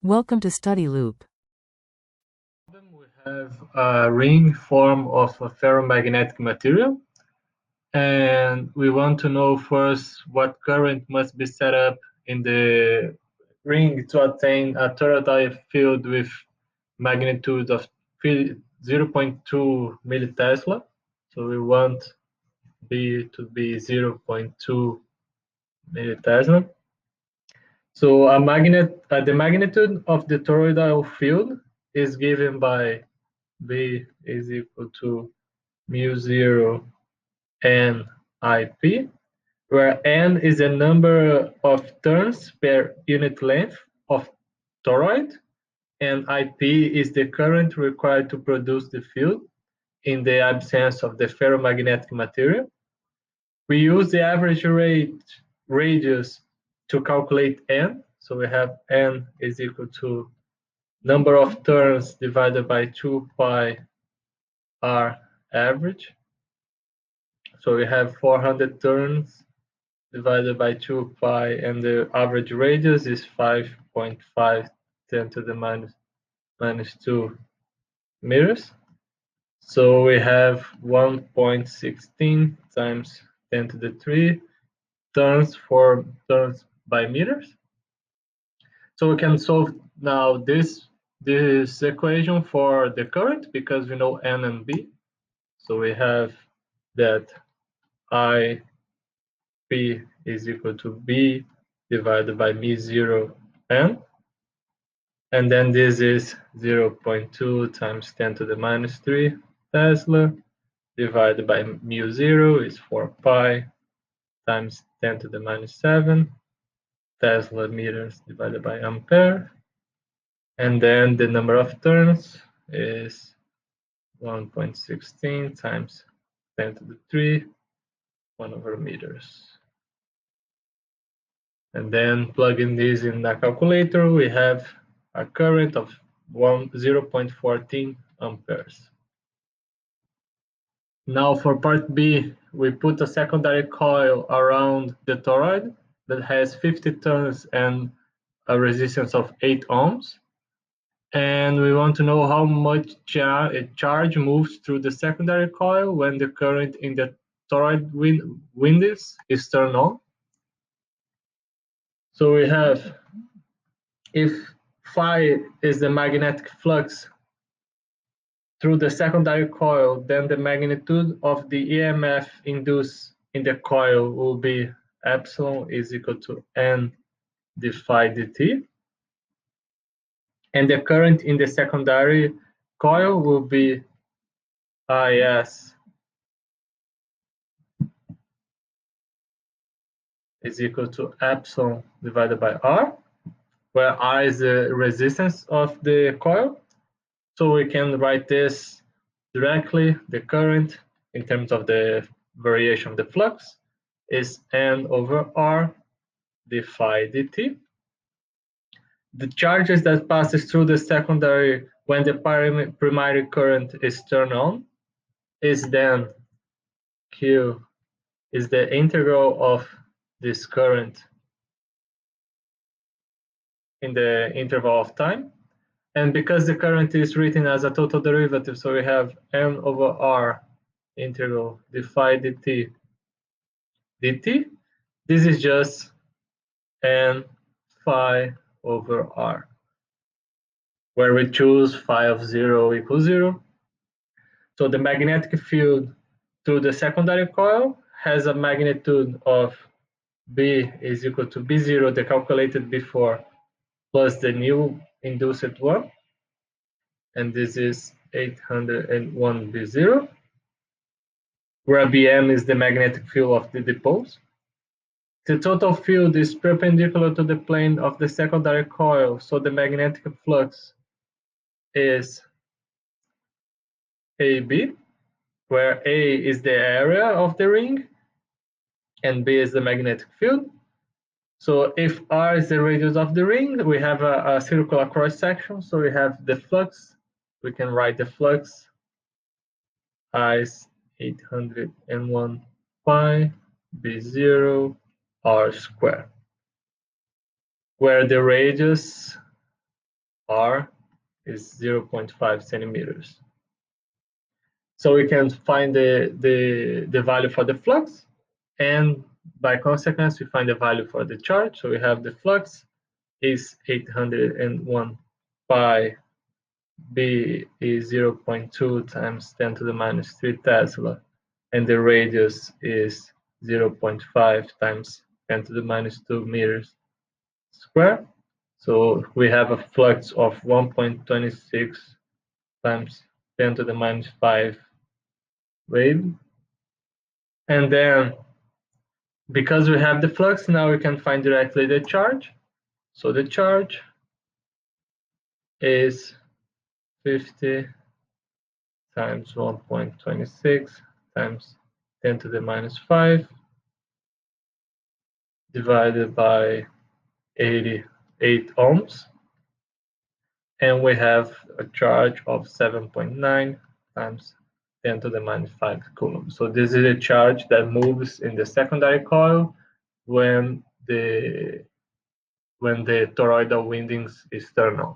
Welcome to Study Loop. We have a ring form of a ferromagnetic material, and we want to know first what current must be set up in the ring to attain a toroidal field with magnitude of 0.2 millitesla. So we want B to be 0.2 millitesla. So the magnitude of the toroidal field is given by B is equal to mu0 n IP, where n is the number of turns per unit length of toroid, and IP is the current required to produce the field in the absence of the ferromagnetic material. We use the average radius to calculate n, so we have n is equal to number of turns divided by 2 pi r average. So we have 400 turns divided by 2 pi, and the average radius is 5.5 10 to the minus 2 meters. So we have 1.16 times 10 to the 3 turns for turns by meters. So we can solve now this equation for the current because we know n and b. So we have that I P is equal to B divided by mu0 n. And then this is 0.2 times 10 to the minus 3 Tesla divided by mu0 is 4 pi times 10 to the minus 7 Tesla meters divided by ampere. And then the number of turns is 1.16 times 10 to the 3, 1 over meters. And then plugging this in the calculator, we have a current of 0.14 amperes. Now for part B, we put a secondary coil around the toroid that has 50 turns and a resistance of 8 ohms. And we want to know how much charge moves through the secondary coil when the current in the toroid windings is turned on. So we have, if phi is the magnetic flux through the secondary coil, then the magnitude of the EMF induced in the coil will be epsilon is equal to n d phi dt. And the current in the secondary coil will be IS is equal to epsilon divided by R, where R is the resistance of the coil. So we can write this directly. The current in terms of the variation of the flux is N over R d phi dt. The charges that passes through the secondary when the primary current is turned on is then Q is the integral of this current in the interval of time. And because the current is written as a total derivative, so we have N over R integral d phi dt dt. This is just N phi over R, where we choose phi of 0 equals 0. So the magnetic field through the secondary coil has a magnitude of B is equal to B0, the calculated before, plus the new induced one. And this is 801 B0, where Bm is the magnetic field of the dipole. The total field is perpendicular to the plane of the secondary coil, so the magnetic flux is AB, where A is the area of the ring and B is the magnetic field. So if R is the radius of the ring, we have a circular cross section. So we have the flux. We can write the flux as 801 pi B0 R squared, where the radius R is 0.5 centimeters. So we can find the value for the flux, and by consequence, we find the value for the charge. So we have the flux is 801 pi, B is 0.2 times 10 to the minus 3 Tesla, and the radius is 0.5 times 10 to the minus 2 meters square. So we have a flux of 1.26 times 10 to the minus 5 wave. And then, because we have the flux, now we can find directly the charge. So the charge is 50 times 1.26 times 10 to the minus 5 divided by 88 ohms. And we have a charge of 7.9 times 10 to the minus 5 coulombs. So this is a charge that moves in the secondary coil when the toroidal windings is turned on.